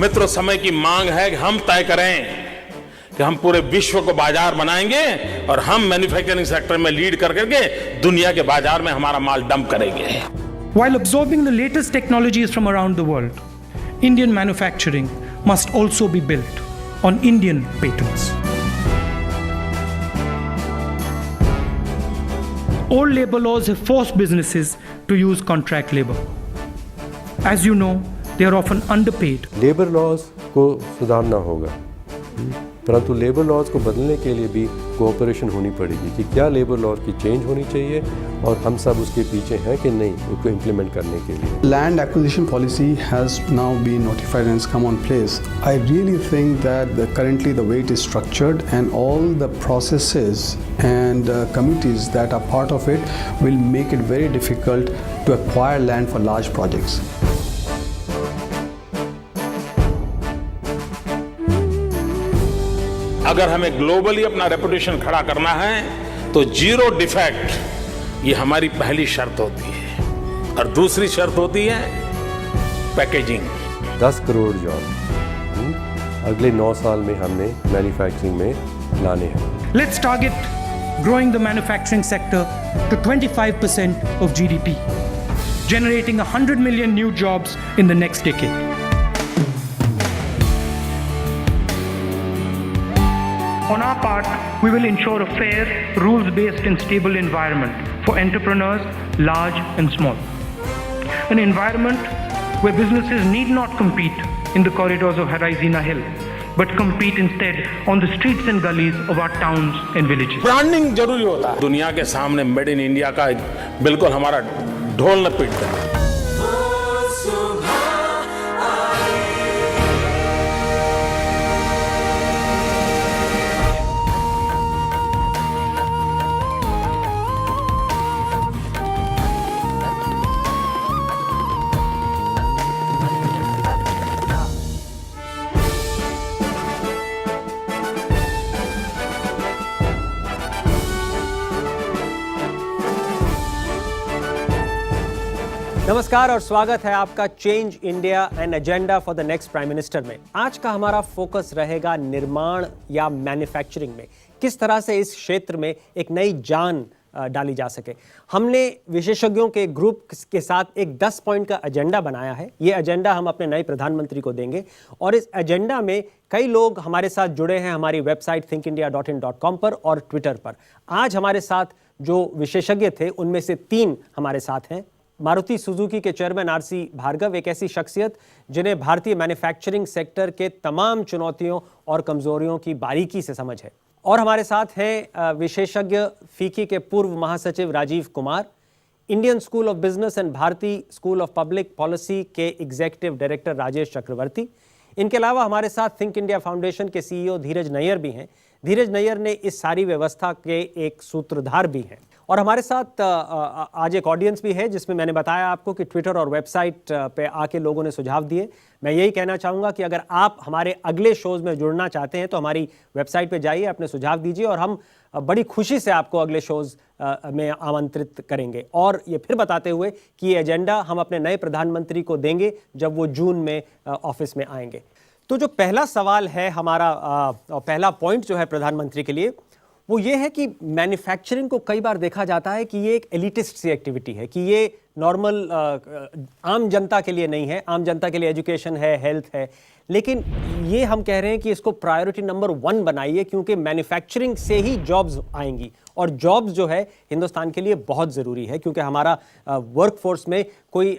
मित्र समय की मांग है कि हम तय करें कि हम पूरे विश्व को बाजार बनाएंगे और हम मैन्युफैक्चरिंग सेक्टर में लीड करके दुनिया के बाजार में हमारा माल डंप करेंगे। While absorbing the latest technologies from around the world, Indian manufacturing must also be built on Indian patents. Old labor laws have forced businesses to use contract labor. As you know, they are often underpaid. Labour laws को सुधारना होगा, परंतु labour laws को बदलने के लिए भी cooperation होनी पड़ेगी कि क्या लेबर लॉज की चेंज होनी चाहिए और हम सब उसके पीछे हैं कि नहीं उसको इम्प्लीमेंट करने के लिए। Land acquisition policy has now been notified and has come on place. I really think that currently the way it is structured and all the processes and committees that are part of it will make it very difficult to acquire land for large projects. अगर हमें globally अपना reputation खड़ा करना है तो zero defect ये हमारी पहली शर्त होती है और दूसरी शर्त होती है पैकेजिंग। 10 करोड़ जॉब अगले 9 साल में हमने मैन्युफैक्चरिंग में लाने हैं। Let's target growing the manufacturing sector to 25% of GDP, generating 100 million new jobs in the next decade. On our part, we will ensure a fair, rules-based and stable environment for entrepreneurs, large and small. An environment where businesses need not compete in the corridors of Harisina Hill, but compete instead on the streets and gullies of our towns and villages. Branding जरूरी होता है। दुनिया के सामने made in India का बिल्कुल हमारा ढोल न पीटता है। नमस्कार और स्वागत है आपका change India and agenda for the next prime minister में। आज का हमारा फोकस रहेगा निर्माण या मैन्युफैक्चरिंग में, किस तरह से इस क्षेत्र में एक नई जान डाली जा सके। हमने विशेषज्ञों के ग्रुप के साथ एक 10 पॉइंट का एजेंडा बनाया है। ये एजेंडा हम अपने नए प्रधानमंत्री को देंगे और इस एजेंडा में कई लोग हमारे साथ जुड़े हैं हमारी वेबसाइट thinkindia.in.com पर और ट्विटर पर। आज हमारे साथ जो विशेषज्ञ थे उनमें से 3 हमारे साथ हैं। मारुति सुजुकी के चेयरमैन आरसी भार्गव, एक ऐसी शख्सियत जिन्हें भारतीय मैन्युफैक्चरिंग सेक्टर के तमाम चुनौतियों और कमजोरियों की बारीकी से समझ है। और हमारे साथ हैं विशेषज्ञ फीकी के पूर्व महासचिव Rajiv Kumar, Indian school of business and Bharatiya school of public policy के एग्जीक्यूटिव डायरेक्टर राजेश चक्रवर्ती। इनके अलावा हमारे साथ थिंक इंडिया फाउंडेशन के सीईओ धीरज नैयर भी हैं। धीरज नैयर ने इस सारी व्यवस्था के एक सूत्रधार भी हैं। और हमारे साथ आज एक ऑडियंस भी है जिसमें मैंने बताया आपको कि ट्विटर और वेबसाइट पे आके लोगों ने सुझाव दिए। मैं यही कहना चाहूँगा कि अगर आप हमारे अगले शोज़ में जुड़ना चाहते हैं तो हमारी वेबसाइट पे जाइए, अपने सुझाव दीजिए और हम बड़ी खुशी से आपको अगले शोज़ में आमंत्रित करेंगे। और ये फिर बताते हुए कि ये एजेंडा हम अपने नए प्रधानमंत्री को देंगे जब वो जून में ऑफिस में आएंगे। तो जो पहला सवाल है हमारा, पहला पॉइंट जो है प्रधानमंत्री के लिए, वो ये है कि मैन्युफैक्चरिंग को कई बार देखा जाता है कि ये एक एलिटिस्ट सी एक्टिविटी है, कि ये नॉर्मल आम जनता के लिए नहीं है। आम जनता के लिए एजुकेशन है, हेल्थ है, लेकिन ये हम कह रहे हैं कि इसको प्रायोरिटी नंबर 1 बनाइए, क्योंकि मैन्युफैक्चरिंग से ही जॉब्स आएंगी और जॉब्स जो है हिंदुस्तान के लिए बहुत ज़रूरी है, क्योंकि हमारा वर्कफोर्स में कोई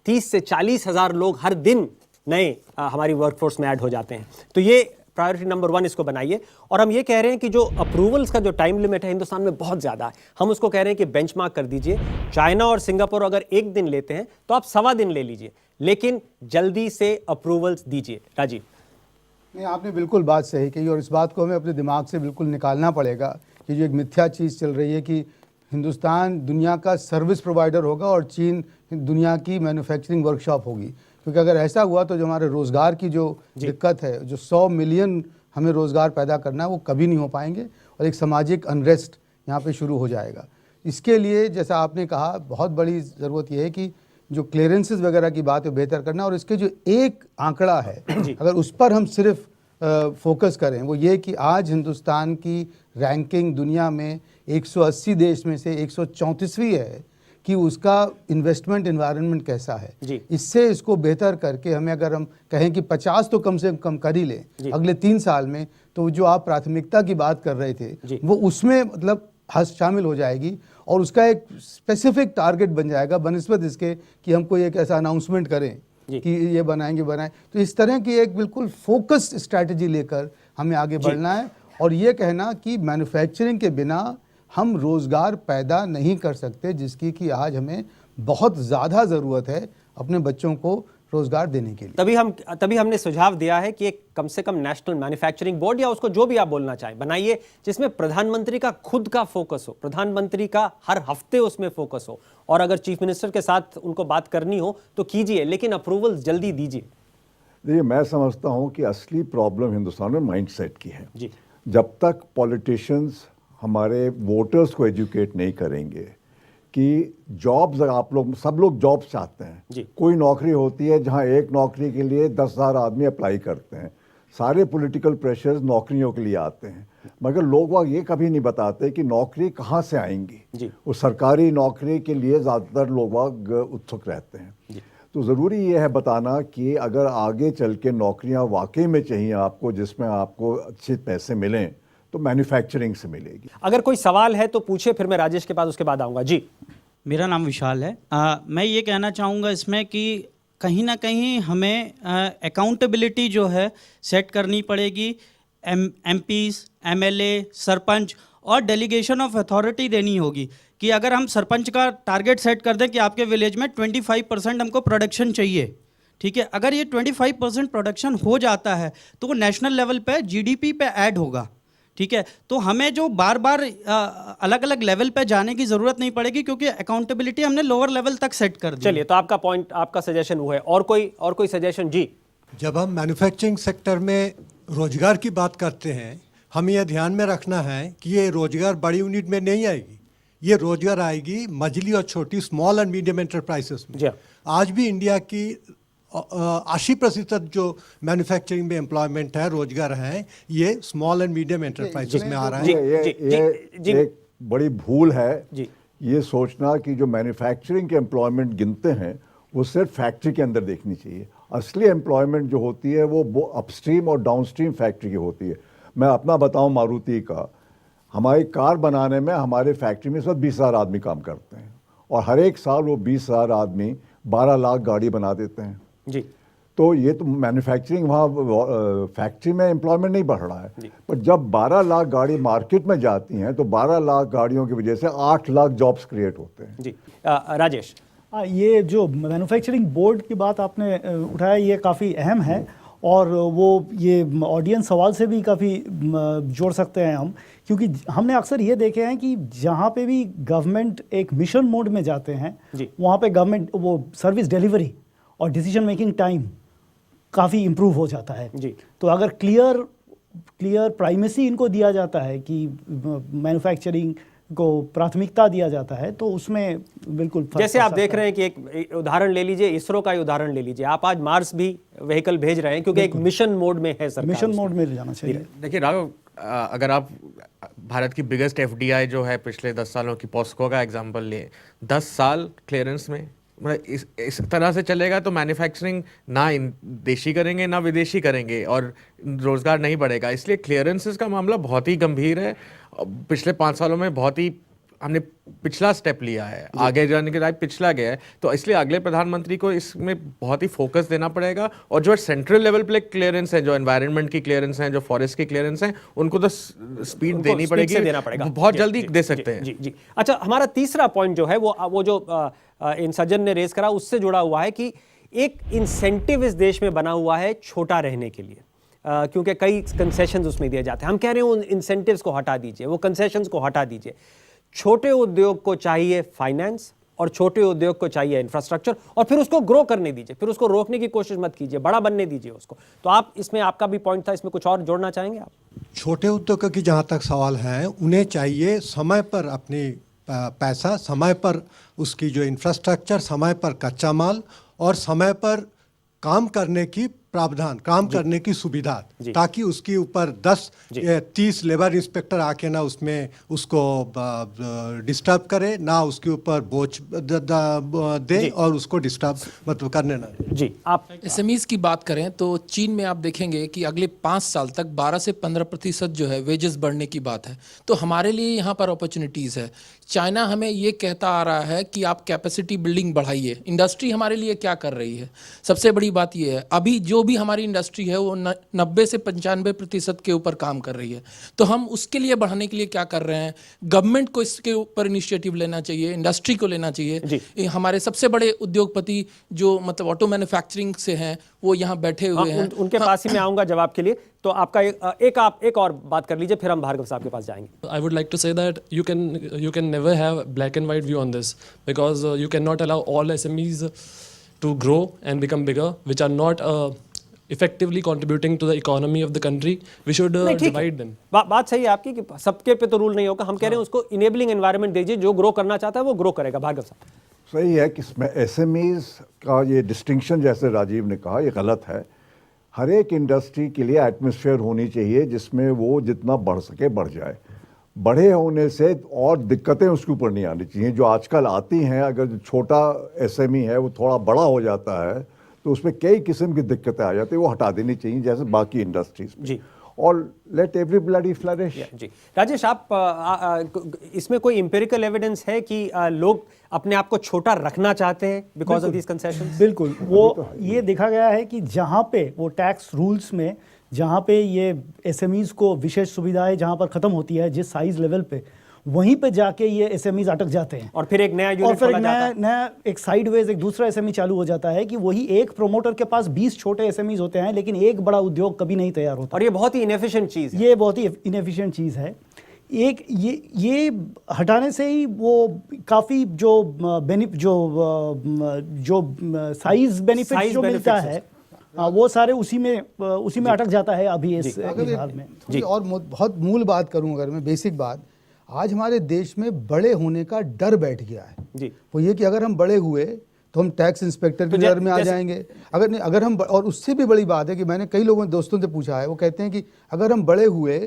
30 से 40 हज़ार लोग हर दिन नए हमारी वर्कफोर्स में ऐड हो जाते हैं। तो ये प्रायोरिटी नंबर 1 इसको बनाइए। और हम ये कह रहे हैं कि जो अप्रूवल्स का जो टाइम लिमिट है हिंदुस्तान में बहुत ज़्यादा है, हम उसको कह रहे हैं कि बेंचमार्क कर दीजिए। चाइना और सिंगापुर अगर 1 दिन लेते हैं तो आप 1.25 दिन ले लीजिए, लेकिन जल्दी से अप्रूवल्स दीजिए। राजीव, नहीं, आपने बिल्कुल बात सही कही और इस बात को हमें अपने दिमाग से बिल्कुल निकालना पड़ेगा कि जो एक मिथ्या चीज़ चल रही है कि हिंदुस्तान दुनिया का सर्विस प्रोवाइडर होगा और चीन दुनिया की मैन्युफैक्चरिंग वर्कशॉप होगी। क्योंकि अगर ऐसा हुआ तो जो हमारे रोज़गार की जो दिक्कत है, जो 100 मिलियन हमें रोज़गार पैदा करना है, वो कभी नहीं हो पाएंगे और एक सामाजिक अनरेस्ट यहाँ पे शुरू हो जाएगा। इसके लिए जैसा आपने कहा, बहुत बड़ी ज़रूरत यह है कि जो क्लियरेंसेस वगैरह की बात है बेहतर करना, और इसके जो एक आंकड़ा है अगर उस पर हम सिर्फ फोकस करें, वो ये कि आज हिंदुस्तान की रैंकिंग दुनिया में 180 देश में से 134वीं है कि उसका इन्वेस्टमेंट एनवायरनमेंट कैसा है। इससे इसको बेहतर करके हमें अगर हम कहें कि 50 तो कम से कम कर ही लें अगले 3 साल में, तो जो आप प्राथमिकता की बात कर रहे थे वो उसमें मतलब शामिल हो जाएगी और उसका एक स्पेसिफिक टारगेट बन जाएगा बनिस्बत इसके कि हम कोई एक ऐसा अनाउंसमेंट करें कि ये बनाएं। तो इस तरह की एक बिल्कुल फोकस्ड स्ट्रैटेजी लेकर हमें आगे बढ़ना है और ये कहना कि मैन्युफैक्चरिंग के बिना हम रोज़गार पैदा नहीं कर सकते, जिसकी कि आज हमें बहुत ज़्यादा ज़रूरत है अपने बच्चों को रोज़गार देने के लिए। तभी हमने सुझाव दिया है कि एक कम से कम नेशनल मैन्युफैक्चरिंग बोर्ड या उसको जो भी आप बोलना चाहें बनाइए, जिसमें प्रधानमंत्री का खुद का फोकस हो, प्रधानमंत्री का हर हफ्ते उसमें फोकस हो, और अगर चीफ मिनिस्टर के साथ उनको बात करनी हो तो कीजिए, लेकिन अप्रूवल जल्दी दीजिए। देखिए, मैं समझता हूं कि असली प्रॉब्लम हिंदुस्तान में माइंडसेट की है। जी। जब तक पॉलिटिशियंस हमारे वोटर्स को एजुकेट नहीं करेंगे कि जॉब्स, आप लोग सब लोग जॉब्स चाहते हैं, कोई नौकरी होती है जहां एक नौकरी के लिए 10,000 आदमी अप्लाई करते हैं, सारे पॉलिटिकल प्रेशर्स नौकरियों के लिए आते हैं, मगर लोग वह ये कभी नहीं बताते कि नौकरी कहाँ से आएंगी। वो सरकारी नौकरी के लिए ज़्यादातर लोग उत्सुक रहते हैं। तो ज़रूरी ये है बताना कि अगर आगे चल के नौकरियाँ वाकई में चाहिए आपको, जिसमें आपको अच्छे पैसे मिलें, तो मैन्युफैक्चरिंग से मिलेगी। अगर कोई सवाल है तो पूछे, फिर मैं राजेश के पास उसके बाद आऊँगा। जी, मेरा नाम विशाल है। मैं ये कहना चाहूँगा इसमें कि कहीं ना कहीं हमें अकाउंटेबिलिटी जो है सेट करनी पड़ेगी। MPs, MLA, सरपंच और डेलीगेशन ऑफ अथॉरिटी देनी होगी कि अगर हम सरपंच का टारगेट सेट कर दें कि आपके विलेज में 25% हमको प्रोडक्शन चाहिए, ठीक है, अगर ये 25% प्रोडक्शन हो जाता है तो वो नेशनल लेवल पे GDP पे ऐड होगा, ठीक है। तो हमें जो बार बार अलग अलग लेवल पे जाने की ज़रूरत नहीं पड़ेगी, क्योंकि अकाउंटेबिलिटी हमने लोअर लेवल तक सेट कर दी। चलिए, तो आपका पॉइंट, आपका सजेशन वो है। और कोई सजेशन? जी। जब हम मैन्युफैक्चरिंग सेक्टर में रोजगार की बात करते हैं, हमें यह ध्यान में रखना है कि ये रोजगार बड़ी यूनिट में नहीं आएगी, ये रोजगार आएगी मझली और छोटी स्मॉल एंड मीडियम एंटरप्राइजेस में। आज भी इंडिया की 80% जो मैन्युफैक्चरिंग में एम्प्लॉयमेंट है, रोजगार है, ये स्मॉल एंड मीडियम एंटरप्राइजेस में आ रहा है। ये एक बड़ी भूल है ये सोचना कि जो मैन्युफैक्चरिंग के एम्प्लॉयमेंट गिनते हैं वो सिर्फ फैक्ट्री के अंदर देखनी चाहिए। असली एम्प्लॉयमेंट जो होती है वो अपस्ट्रीम और डाउनस्ट्रीम फैक्ट्री की होती है। मैं अपना बताऊं, मारुति का, हमारी कार बनाने में हमारे फैक्ट्री में सब 20,000 आदमी काम करते हैं और हर एक साल वो 20,000 आदमी 12 लाख गाड़ी बना देते हैं। जी। तो ये तो मैन्युफैक्चरिंग, वहाँ फैक्ट्री में एम्प्लॉयमेंट नहीं बढ़ रहा है, पर जब 12 लाख गाड़ी मार्केट में जाती हैं तो 12 लाख गाड़ियों की वजह से 8 लाख जॉब्स क्रिएट होते हैं। जी। राजेश, ये जो मैन्युफैक्चरिंग बोर्ड की बात आपने उठाया, ये काफ़ी अहम है और वो ये ऑडियंस सवाल से भी काफ़ी जोड़ सकते हैं हम, क्योंकि हमने अक्सर ये देखे हैं कि जहाँ पे भी गवर्नमेंट एक मिशन मोड में जाते हैं, वहाँ पे गवर्नमेंट वो सर्विस डिलीवरी और डिसीजन मेकिंग टाइम काफ़ी इम्प्रूव हो जाता है। जी। तो अगर क्लियर प्राइमेसी इनको दिया जाता है कि मैन्युफैक्चरिंग को प्राथमिकता दिया जाता है, तो उसमें बिल्कुल जैसे आप देख रहे हैं कि एक उदाहरण ले लीजिए, इसरो का ही उदाहरण ले लीजिए। आप आज मार्स भी व्हीकल भेज रहे हैं क्योंकि एक मिशन मोड में है सरकार। मिशन मोड में जाना चाहिए। देखिए राघव, अगर आप भारत की बिगेस्ट FDI जो है पिछले 10 सालों की, पॉस्को का एग्जांपल लिए, 10 साल क्लियरेंस में, इस तरह से चलेगा तो मैन्युफैक्चरिंग ना देशी करेंगे ना विदेशी करेंगे और रोजगार नहीं बढ़ेगा। इसलिए क्लियरेंसेस का मामला बहुत ही गंभीर है। पिछले 5 सालों में बहुत ही हमने पिछला स्टेप लिया है, आगे जाने के टाइम पिछला गया है, तो इसलिए अगले प्रधानमंत्री को इसमें बहुत ही फोकस देना पड़ेगा। और जो सेंट्रल लेवल पे क्लियरेंस है, जो एनवायरनमेंट की क्लियरेंस है, जो फॉरेस्ट की क्लियरेंस है, उनको तो स्पीड देनी पड़ेगी, देना पड़ेगा, बहुत जल्दी दे सकते हैं। जी। अच्छा, हमारा तीसरा पॉइंट जो है वो जो इन सज्जन ने रेस करा, उससे जुड़ा हुआ है कि एक इंसेंटिव इस देश में बना हुआ है छोटा रहने के लिए, क्योंकि कई कंसेशंस उसमें दिए जाते हैं। हम कह रहे हैं उन इंसेंटिव्स को हटा दीजिए, वो कंसेशंस को हटा दीजिए। छोटे उद्योग को चाहिए फाइनेंस और छोटे उद्योग को चाहिए इंफ्रास्ट्रक्चर, और फिर उसको ग्रो करने दीजिए, फिर उसको रोकने की कोशिश मत कीजिए, बड़ा बनने दीजिए उसको। तो आप इसमें, आपका भी पॉइंट था, इसमें कुछ और जोड़ना चाहेंगे आप? छोटे उद्योगों की जहाँ तक सवाल है, उन्हें चाहिए समय पर अपनी पैसा, समय पर उसकी जो इंफ्रास्ट्रक्चर, समय पर कच्चा माल और समय पर काम करने की प्रावधान, काम करने की सुविधा, ताकि उसके ऊपर 10-30 लेबर इंस्पेक्टर आके ना उसमें उसको डिस्टर्ब करे, ना उसके ऊपर बोझ दे और उसको डिस्टर्ब मतलब करने ना दे। जी, आप एसएमईज की बात करें तो चीन में आप देखेंगे कि अगले 5 साल तक 12 से 15% जो है वेजेस बढ़ने की बात है। तो हमारे लिए यहाँ पर अपॉर्चुनिटीज़ है। चाइना हमें ये कहता आ रहा है कि आप कैपेसिटी बिल्डिंग बढ़ाइए। इंडस्ट्री हमारे लिए क्या कर रही है? सबसे बड़ी बात ये है, अभी जो भी हमारी इंडस्ट्री है वो 90 से 95% के ऊपर काम कर रही है। तो हम उसके लिए बढ़ाने के लिए क्या कर रहे हैं? गवर्नमेंट को इसके ऊपर इनिशिएटिव लेना चाहिए, इंडस्ट्री को लेना चाहिए। हमारे सबसे बड़े उद्योगपति जो मतलब ऑटो मैन्युफैक्चरिंग से हैं वो यहाँ बैठे हुए हैं। उनके पास ही मैं आऊंगा जवाब के लिए। तो आपका एक और बात कर लीजिए, फिर हम भार्गव साहब के पास जाएंगे। I would like to say that you can never have black and white view on this, because you cannot allow all SMEs to grow and become bigger, which are not effectively contributing to the economy of the country. We should divide them. बात सही है आपकी कि सबके पे तो rule नहीं होगा। हम कह रहे हैं उसको इनेबलिंग एनवायरनमेंट दीजिए, जो ग्रो करना चाहता है वो ग्रो करेगा। भार्गव साहब, सही है कि इसमें एसएमईज का ये डिस्टिंक्शन जैसे राजीव ने कहा ये गलत है। हर एक इंडस्ट्री के लिए एटमॉस्फेयर होनी चाहिए जिसमें वो जितना बढ़ सके बढ़ जाए। बड़े होने से और दिक्कतें उसके ऊपर नहीं आनी चाहिए जो आजकल आती हैं। अगर जो छोटा एसएमई है वो थोड़ा बड़ा हो जाता है तो उसमें कई किस्म की दिक्कतें आ जाती है, वो हटा देनी चाहिए जैसे बाकी इंडस्ट्रीज जी। और लेट एवरीबॉडी फ्लरिश। जी राजेश, आप इसमें कोई एम्पिरिकल एविडेंस है कि लोग अपने आप को छोटा रखना चाहते हैं बिकॉज ऑफ दीज कंसेशंस? बिल्कुल, वो ये देखा गया है कि जहाँ पे वो टैक्स रूल्स में जहाँ पे ये एसएमईज को विशेष सुविधाएं जहाँ पर खत्म होती है जिस साइज लेवल पे, वहीं पे जाके ये एसएमईज अटक जाते हैं और फिर एक नया यूनिट खोला जाता है। नया एक साइडवेज एक दूसरा एसएमई चालू हो जाता है कि वही एक प्रोमोटर के पास 20 छोटे एसएमईज होते हैं लेकिन एक बड़ा उद्योग कभी नहीं तैयार होता। और ये बहुत ही इनएफिशिएंट चीज है। ये बहुत ही इनएफिशिएंट चीज है। एक ये हटाने से ही वो काफी जो साइज बेनिफिट जो मिलता है वो सारे उसी में अटक जाता है अभी इस विभाग में। जी, और बहुत मूल बात करूं अगर मैं, बेसिक बात, आज हमारे देश में बड़े होने का डर बैठ गया है जी। वो ये कि अगर हम बड़े हुए तो हम टैक्स इंस्पेक्टर के डर में आ जाएंगे। अगर हम, और उससे भी बड़ी बात है कि मैंने कई लोगों दोस्तों से पूछा है, वो कहते हैं कि अगर हम बड़े हुए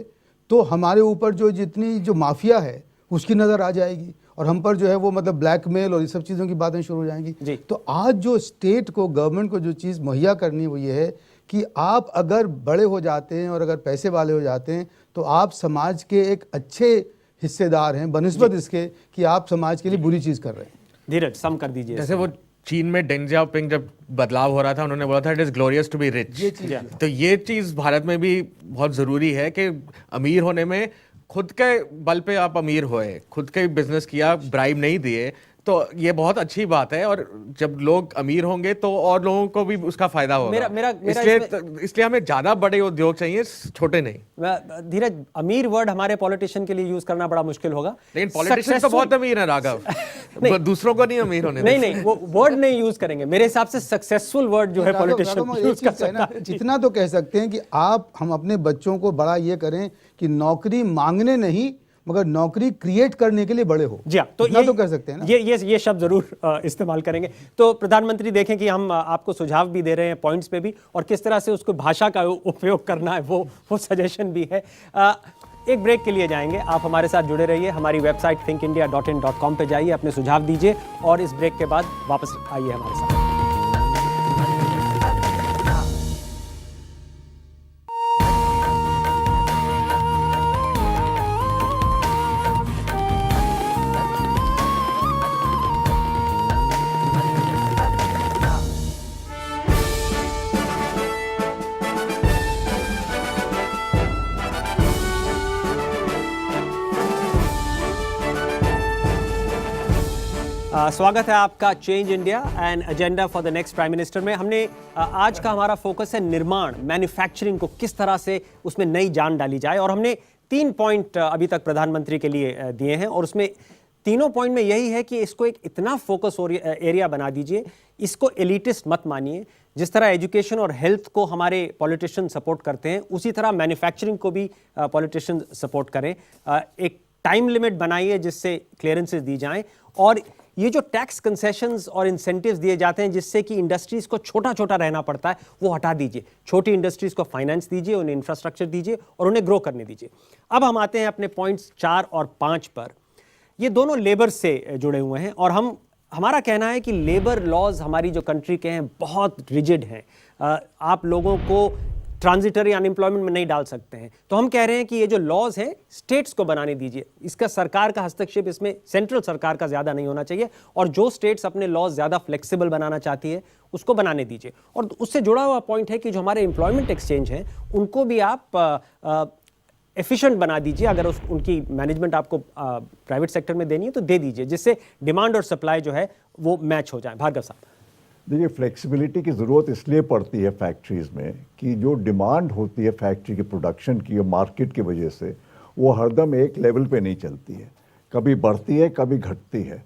तो हमारे ऊपर जो जितनी जो माफिया है उसकी नज़र आ जाएगी और हम पर जो है वो मतलब ब्लैकमेल और ये सब चीज़ों की बातें शुरू हो जाएंगी। तो आज जो स्टेट को, गवर्नमेंट को जो चीज़ मुहैया करनी है वो ये है कि आप अगर बड़े हो जाते हैं और अगर पैसे वाले हो जाते हैं तो आप समाज के एक अच्छे हिस्सेदार हैं बनिस्बत इसके कि आप समाज के लिए बुरी चीज़ कर रहे हैं। धीरज, सम कर दीजिए। जैसे वो चीन में डेंग जियाओपिंग जब बदलाव हो रहा था, उन्होंने बोला था it is glorious to be rich. तो ये चीज भारत में भी बहुत जरूरी है कि अमीर होने में खुद के बल पे आप अमीर होए, खुद के बिजनेस किया, ब्राइब नहीं दिए, तो ये बहुत अच्छी बात है। और जब लोग अमीर होंगे तो और लोगों को भी उसका फायदा होगा। इसलिए हमें ज्यादा बड़े उद्योग चाहिए, छोटे नहीं। धीरज, अमीर वर्ड हमारे पॉलिटिशियन के लिए यूज करना बड़ा मुश्किल होगा। लेकिन पॉलिटिशियन तो बहुत अमीर है राघव, दूसरों को नहीं अमीर होने। नहीं, वो वर्ड नहीं यूज करेंगे। मेरे हिसाब से सक्सेसफुल वर्ड जो है पॉलिटिशियन यूज कर सकता है। इतना तो कह सकते हैं कि हम अपने बच्चों को बड़ा ये करें कि नौकरी मांगने नहीं मगर नौकरी क्रिएट करने के लिए बड़े हो। जी, तो ये तो कर सकते हैं ना। ये शब्द जरूर इस्तेमाल करेंगे। तो प्रधानमंत्री देखें कि हम आपको सुझाव भी दे रहे हैं पॉइंट्स पे भी, और किस तरह से उसको भाषा का उपयोग करना है वो सजेशन भी है। एक ब्रेक के लिए जाएंगे। आप हमारे साथ जुड़े रहिए। हमारी वेबसाइट thinkindia.in.com पे जाइए, अपने सुझाव दीजिए और इस ब्रेक के बाद वापस आइए हमारे साथ। स्वागत है आपका change India and agenda for the next prime minister में। हमने आज का हमारा फोकस है निर्माण, मैन्युफैक्चरिंग को किस तरह से उसमें नई जान डाली जाए, और हमने 3 पॉइंट अभी तक प्रधानमंत्री के लिए दिए हैं और उसमें तीनों पॉइंट में यही है कि इसको एक इतना फोकस एरिया बना दीजिए, इसको एलिटिस्ट मत मानिए। जिस तरह एजुकेशन और हेल्थ को हमारे पॉलिटिशियन सपोर्ट करते हैं उसी तरह मैन्युफैक्चरिंग को भी पॉलिटिशियन सपोर्ट करें। एक टाइम लिमिट बनाइए जिससे क्लियरेंसेस दी जाएं, और ये जो टैक्स कंसेशंस और इंसेंटिव्स दिए जाते हैं जिससे कि इंडस्ट्रीज को छोटा छोटा रहना पड़ता है, वो हटा दीजिए। छोटी इंडस्ट्रीज को फाइनेंस दीजिए, उन्हें इंफ्रास्ट्रक्चर दीजिए और उन्हें ग्रो करने दीजिए। अब हम आते हैं अपने पॉइंट्स 4 और 5 पर। ये दोनों लेबर से जुड़े हुए हैं और हमारा कहना है कि लेबर लॉज हमारी जो कंट्री के हैं बहुत रिजिड हैं। आप लोगों को ट्रांजिटरी अनएम्प्लॉयमेंट में नहीं डाल सकते हैं। तो हम कह रहे हैं कि ये जो लॉज हैं स्टेट्स को बनाने दीजिए। इसका सरकार का हस्तक्षेप इसमें सेंट्रल सरकार का ज़्यादा नहीं होना चाहिए, और जो स्टेट्स अपने लॉज ज़्यादा फ्लेक्सिबल बनाना चाहती है उसको बनाने दीजिए। और उससे जुड़ा हुआ पॉइंट है कि जो हमारे एम्प्लॉयमेंट एक्सचेंज हैं उनको भी आप एफिशिएंट बना दीजिए। अगर उनकी मैनेजमेंट आपको प्राइवेट सेक्टर में देनी है तो दे दीजिए, जिससे डिमांड और सप्लाई जो है वो मैच हो जाए। भार्गव साहब, देखिए, फ्लेक्सिबिलिटी की ज़रूरत इसलिए पड़ती है फैक्ट्रीज़ में कि जो डिमांड होती है फैक्ट्री के प्रोडक्शन की और मार्केट की वजह से, वो हरदम एक लेवल पे नहीं चलती है, कभी बढ़ती है कभी घटती है।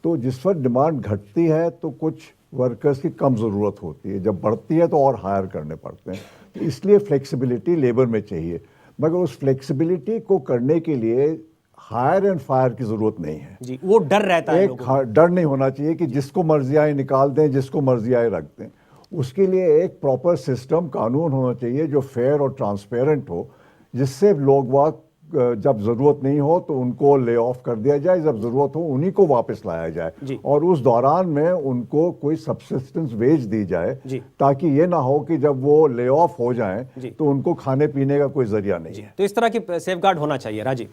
तो जिस वक्त डिमांड घटती है तो कुछ वर्कर्स की कम ज़रूरत होती है, जब बढ़ती है तो और हायर करने पड़ते हैं। तो इसलिए फ्लेक्सिबिलिटी लेबर में चाहिए, मगर उस फ्लेक्सिबिलिटी को करने के लिए हायर एंड फायर की जरूरत नहीं है जी। वो डर रहता है, डर नहीं होना चाहिए कि जिसको मर्जी आए निकाल दें, जिसको मर्जी आए रख दें। उसके लिए एक प्रॉपर सिस्टम, कानून होना चाहिए जो फेयर और ट्रांसपेरेंट हो, जिससे लोग वाक जब जरूरत नहीं हो तो उनको ले ऑफ कर दिया जाए, जब जरूरत हो उन्हीं को वापस लाया जाए, और उस दौरान में उनको कोई सब्सिस्टेंस वेज दी जाए, ताकि ये ना हो कि जब वो ले ऑफ हो जाएं तो उनको खाने पीने का कोई जरिया नहीं है। तो इस तरह की सेफगार्ड होना चाहिए। राजीव,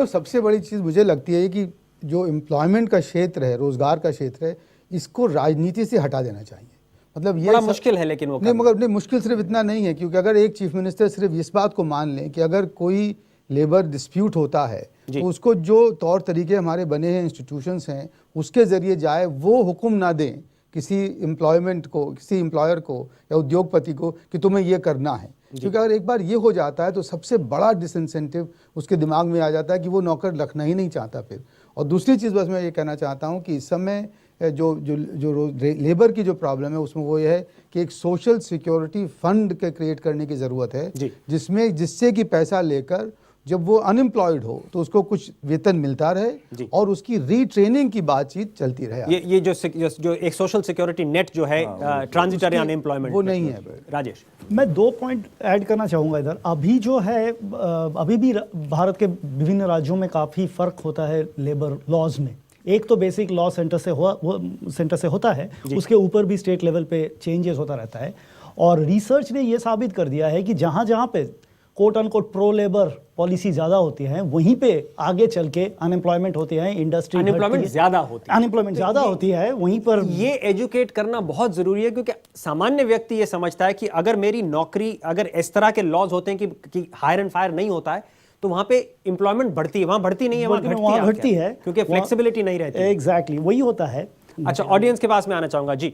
सबसे बड़ी चीज़ मुझे लगती है कि जो एम्प्लॉयमेंट का क्षेत्र है, रोजगार का क्षेत्र है, इसको राजनीति से हटा देना चाहिए। मतलब ये बड़ा मुश्किल है, लेकिन वो नहीं, मगर मुश्किल सिर्फ इतना नहीं है, क्योंकि अगर एक चीफ मिनिस्टर सिर्फ इस बात को मान लें कि अगर कोई लेबर डिस्प्यूट होता है तो उसको जो तौर तरीके हमारे बने हैं, इंस्टीट्यूशंस हैं, उसके ज़रिए जाए, वो हुक्म ना दें किसी एम्प्लॉयमेंट को, किसी एम्प्लॉयर को या उद्योगपति को कि तुम्हें ये करना है। क्योंकि अगर एक बार ये हो जाता है तो सबसे बड़ा डिसइंसेंटिव उसके दिमाग में आ जाता है कि वो नौकर रखना ही नहीं चाहता फिर। और दूसरी चीज़ बस मैं ये कहना चाहता हूँ कि इस समय जो जो जो लेबर की जो प्रॉब्लम है उसमें वो ये है कि एक सोशल सिक्योरिटी फंड के क्रिएट करने की ज़रूरत है, जिससे कि पैसा लेकर जब वो अनएम्प्लॉयड हो तो उसको कुछ वेतन मिलता रहे और उसकी रीट्रेनिंग की बातचीत चलती रहे। ये जो एक सोशल सिक्योरिटी नेट जो है ट्रांजिटरी अनएम्प्लॉयमेंट, वो नहीं है। राजेश, मैं 2 पॉइंट ऐड करना चाहूँगा इधर। अभी जो है, अभी भी भारत के विभिन्न राज्यों में काफ़ी फ़र्क होता है लेबर लॉज में। एक तो बेसिक लॉ सेंटर से होता है, उसके ऊपर भी स्टेट लेवल पे चेंजेस होता रहता है। और रिसर्च ने ये साबित कर दिया है कि जहाँ पे quote unquote pro labour policy ज़्यादा होती है, वहीं पे आगे चल के अनएम्प्लॉयमेंट होती है, इंडस्ट्री अनएम्प्लॉयमेंट ज़्यादा होती है, वहीं पर ये एजुकेट करना बहुत ज़रूरी है। क्योंकि सामान्य व्यक्ति ये समझता है कि अगर मेरी नौकरी, अगर इस तरह के लॉज होते हैं कि हायर एंड फायर नहीं होता है तो वहाँ पे एम्प्लॉयमेंट बढ़ती है, वहाँ बढ़ती नहीं है, वहाँ घटती है, क्योंकि फ्लेक्सिबिलिटी नहीं रहती। एग्जैक्टली वही होता है। अच्छा, ऑडियंस के पास में आना चाहूँगा जी।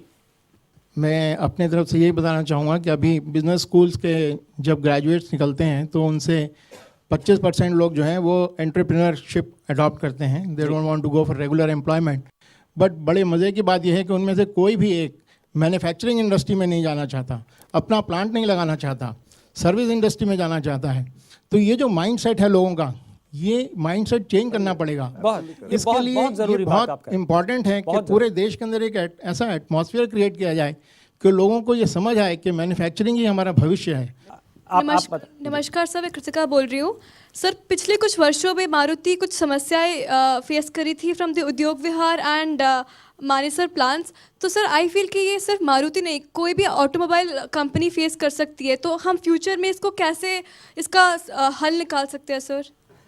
मैं अपने तरफ से यही बताना चाहूँगा कि अभी बिजनेस स्कूल्स के जब ग्रेजुएट्स निकलते हैं तो उनसे 25% लोग जो हैं वो एंटरप्रेन्योरशिप अडॉप्ट करते हैं। They don't want to go for regular employment. But बड़े मज़े की बात यह है कि उनमें से कोई भी एक मैन्युफैक्चरिंग इंडस्ट्री में नहीं जाना चाहता, अपना प्लांट नहीं लगाना चाहता, सर्विस इंडस्ट्री में जाना चाहता है। तो ये जो माइंडसेट है लोगों का, ये माइंडसेट चेंज करना पड़ेगा। इसके लिए ये बहुत इम्पॉर्टेंट है कि पूरे देश के अंदर एक ऐसा एटमॉस्फेयर क्रिएट किया जाए कि लोगों को ये समझ आए कि मैन्युफैक्चरिंग ही हमारा भविष्य है। नमस्कार सर, मैं कृतिका बोल रही हूँ। सर, पिछले कुछ वर्षों में मारुति कुछ समस्याएं फेस करी थी फ्रॉम द उद्योग विहार एंड मानेसर प्लांट्स। तो सर आई फील कि ये सिर्फ मारुति नहीं, कोई भी ऑटोमोबाइल कंपनी फेस कर सकती है। तो हम फ्यूचर में इसको कैसे, इसका हल निकाल सकते हैं सर?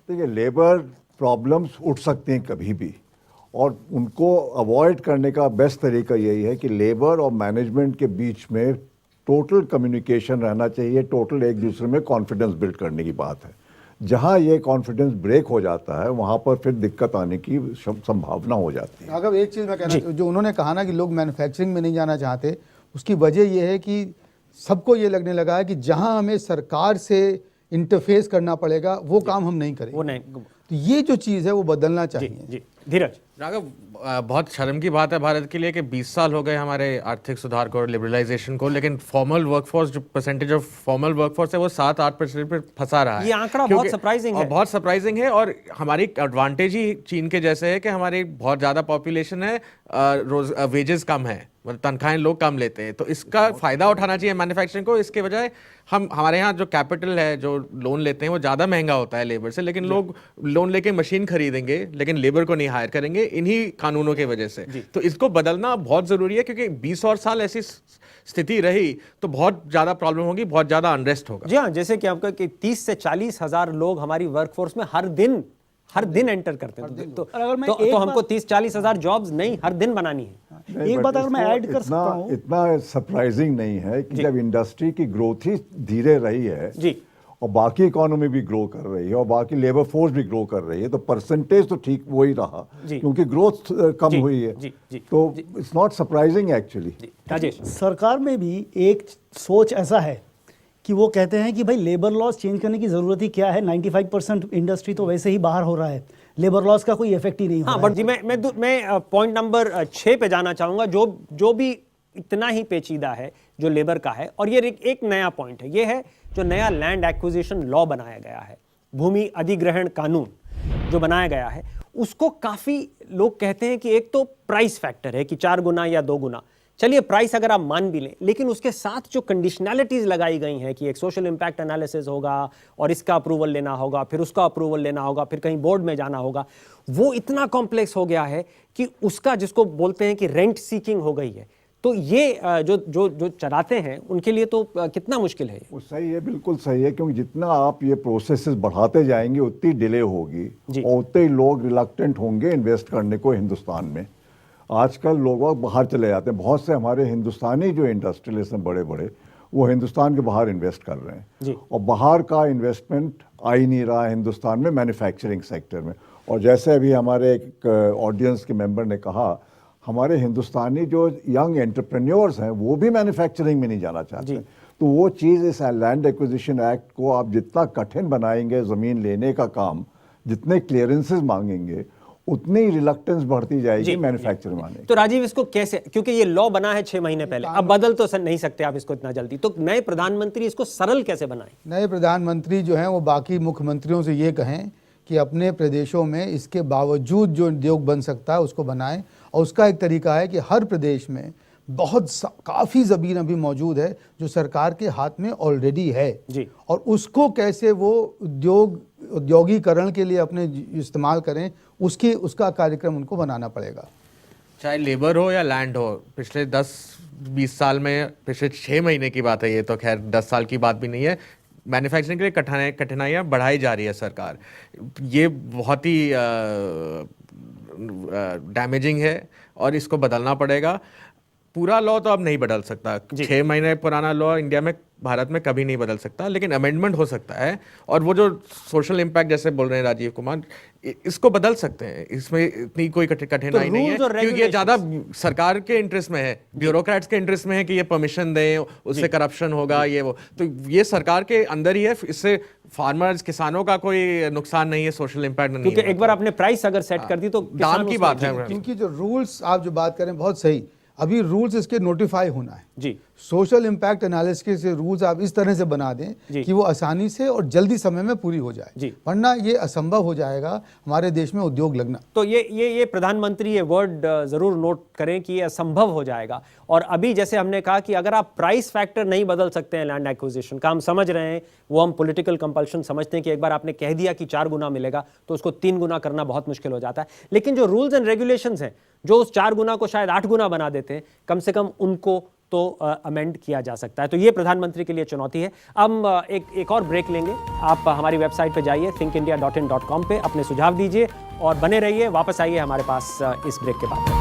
देखिए, लेबर प्रॉब्लम्स उठ सकती हैं कभी भी, और उनको अवॉइड करने का बेस्ट तरीका यही है कि लेबर और मैनेजमेंट के बीच में टोटल कम्युनिकेशन रहना चाहिए, टोटल एक दूसरे में कॉन्फिडेंस बिल्ड करने की बात है। जहाँ ये कॉन्फिडेंस ब्रेक हो जाता है वहाँ पर फिर दिक्कत आने की संभावना हो जाती है। अगर एक चीज़ मैं कहना, जो उन्होंने कहा ना कि लोग मैन्युफैक्चरिंग में नहीं जाना चाहते, उसकी वजह यह है कि सबको ये लगने लगा है कि जहाँ हमें सरकार से इंटरफेस करना पड़ेगा वो काम हम नहीं करेंगे। वो नहीं, तो ये जो चीज़ है वो बदलना चाहिए। धीरज। राघव, बहुत शर्म की बात है भारत के लिए कि 20 साल हो गए हमारे आर्थिक सुधार को और लिबरलाइजेशन को, लेकिन फॉर्मल वर्कफोर्स, जो परसेंटेज ऑफ फॉर्मल वर्कफोर्स है वो 7-8% पे फंसा रहा है। ये आंकड़ा बहुत सरप्राइजिंग है। बहुत सरप्राइजिंग है, और हमारी एडवांटेज ही चीन के जैसे है कि हमारी बहुत ज़्यादा पॉपुलेशन है, रोज वेजेस कम है, मतलब तनख्वाहें लोग कम लेते हैं, तो इसका फ़ायदा उठाना चाहिए मैन्युफैक्चरिंग को। इसके बजाय हमारे यहाँ जो कैपिटल है, जो लोन लेते हैं वो ज़्यादा महंगा होता है लेबर से, लेकिन लोग लोन लेके मशीन खरीदेंगे लेकिन लेबर को नहीं हायर करेंगे इन्हीं कानूनों की वजह से। तो इसको बदलना बहुत ज़रूरी है, क्योंकि 20 और साल ऐसी स्थिति रही तो बहुत ज़्यादा प्रॉब्लम होगी, बहुत ज़्यादा अनरेस्ट होगा। जी हाँ, जैसे कि आपका कि 30 से 40 हज़ार लोग हमारी वर्कफोर्स में हर दिन एंटर करते हैं, तो हमको 30-40 हज़ार जॉब्स नहीं हर दिन बनानी है। एक बात अगर मैं ऐड कर सकता हूँ, इतना सरप्राइजिंग नहीं है कि जब इंडस्ट्री की ग्रोथ ही धीरे रही है जी, और बाकी इकोनॉमी भी ग्रो कर रही है और बाकी लेबर फोर्स भी ग्रो कर रही है, तो परसेंटेज तो ठीक वही रहा क्योंकि ग्रोथ कम हुई है। तो it's not surprising actually. Rajesh, सरकार में भी एक सोच ऐसा है कि वो कहते हैं कि भाई लेबर लॉज चेंज करने की ज़रूरत ही क्या है, 95% इंडस्ट्री तो वैसे ही बाहर हो रहा है, लेबर लॉज का कोई इफेक्ट ही नहीं हो रहा है। बट जी मैं पॉइंट नंबर 6 पे जाना चाहूँगा, जो भी इतना ही पेचीदा है जो लेबर का है, और ये एक नया पॉइंट है, ये है जो नया लैंड एक्विजिशन लॉ बनाया गया है, भूमि अधिग्रहण कानून जो बनाया गया है, उसको काफ़ी लोग कहते हैं कि एक तो प्राइस फैक्टर है कि 4 गुना या 2 गुना, चलिए प्राइस अगर आप मान भी लें, लेकिन उसके साथ जो कंडीशनैलिटीज लगाई गई हैं कि एक सोशल इंपैक्ट एनालिसिस होगा और इसका अप्रूवल लेना होगा, फिर उसका अप्रूवल लेना होगा, फिर कहीं बोर्ड में जाना होगा, वो इतना कॉम्प्लेक्स हो गया है कि उसका जिसको बोलते हैं कि रेंट सीकिंग हो गई है। तो ये जो चलाते हैं उनके लिए तो कितना मुश्किल है। वो सही है, बिल्कुल सही है, क्योंकि जितना आप ये प्रोसेसेस बढ़ाते जाएंगे उतनी डिले होगी और उतने ही लोग रिलक्टेंट होंगे इन्वेस्ट करने को हिंदुस्तान में। आजकल लोग बाहर चले जाते हैं, बहुत से हमारे हिंदुस्तानी जो इंडस्ट्रियलिस्ट हैं बड़े बड़े, वो हिंदुस्तान के बाहर इन्वेस्ट कर रहे हैं और बाहर का इन्वेस्टमेंट आ ही नहीं रहा हिंदुस्तान में मैन्युफैक्चरिंग सेक्टर में। और जैसे अभी हमारे एक ऑडियंस के मेंबर ने कहा, हमारे हिंदुस्तानी जो यंग एंटरप्रेन्योर्स हैं वो भी मैन्युफैक्चरिंग में नहीं जाना चाहते। तो वो चीज़, इस लैंड एक्विजिशन एक्ट को आप जितना कठिन बनाएंगे ज़मीन लेने का काम, जितने क्लियरेंसेस मांगेंगे, उतनी रिलक्टेंस बढ़ती जाएगी मैन्युफैक्चरिंग माने। तो राजीव, इसको कैसे, क्योंकि ये लॉ बना है 6 महीने पहले, अब बदल तो नहीं सकते आप इसको इतना जल्दी, तो नए प्रधानमंत्री इसको सरल कैसे बनाएं? नए प्रधानमंत्री जो हैं वो बाकी मुख्यमंत्रियों से ये कहें कि अपने प्रदेशों में इसके बावजूद जो उद्योग बन सकता है उसको बनाएं, और उसका एक तरीका है कि हर प्रदेश में काफ़ी ज़मीन अभी मौजूद है जो सरकार के हाथ में ऑलरेडी है जी, और उसको कैसे वो औद्योगिकरण के लिए अपने इस्तेमाल करें, उसका कार्यक्रम उनको बनाना पड़ेगा। चाहे लेबर हो या लैंड हो, पिछले 10-20 साल में, पिछले 6 महीने की बात है ये, तो खैर 10 साल की बात भी नहीं है, मैन्युफैक्चरिंग के लिए कठिनाइयाँ बढ़ाई जा रही है सरकार। ये बहुत ही डैमेजिंग है और इसको बदलना पड़ेगा। पूरा लॉ तो अब नहीं बदल सकता, 6 महीने पुराना लॉ इंडिया में, भारत में कभी नहीं बदल सकता, लेकिन अमेंडमेंट हो सकता है। और वो जो सोशल इम्पैक्ट जैसे बोल रहे हैं राजीव कुमार, इसको बदल सकते हैं, इसमें इतनी कोई कठिनाई नहीं है, क्योंकि ये ज़्यादा सरकार के इंटरेस्ट में है, ब्यूरोक्रेट्स के इंटरेस्ट में है कि ये परमिशन दें, उससे करप्शन होगा, ये वो, तो ये सरकार के अंदर ही है। इससे फार्मर्स, किसानों का कोई नुकसान नहीं है, सोशल इम्पैक्ट नहीं है, क्योंकि एक बार आपने प्राइस अगर सेट कर दी तो दाम की बात है। क्योंकि जो रूल्स आप जो बात करें बहुत सही, अभी रूल्स इसके नोटिफाई होना है जी। सोशल इम्पैक्ट एनालिसिस के रूल्स आप इस तरह से बना दें कि वो आसानी से और जल्दी समय में पूरी हो जाए, वरना ये असंभव हो जाएगा हमारे देश में उद्योग लगना। तो ये प्रधानमंत्री ये वर्ड जरूर नोट करें कि ये असंभव हो जाएगा। और अभी जैसे हमने कहा कि अगर आप प्राइस फैक्टर नहीं बदल सकते हैं लैंड एक्विजिशन का, हम समझ रहे हैं, वो हम पॉलिटिकल कंपल्शन समझते हैं कि एक बार आपने कह दिया कि 4 गुना मिलेगा तो उसको 3 गुना करना बहुत मुश्किल हो जाता है। लेकिन जो रूल्स एंड रेगुलेशंस हैं जो उस 4 गुना को शायद 8 गुना बना देते हैं, कम से कम उनको तो अमेंड किया जा सकता है। तो ये प्रधानमंत्री के लिए चुनौती है। हम एक और ब्रेक लेंगे। आप हमारी वेबसाइट पे जाइए thinkindia.in.com पे, अपने सुझाव दीजिए और बने रहिए। वापस आइए हमारे पास इस ब्रेक के बाद।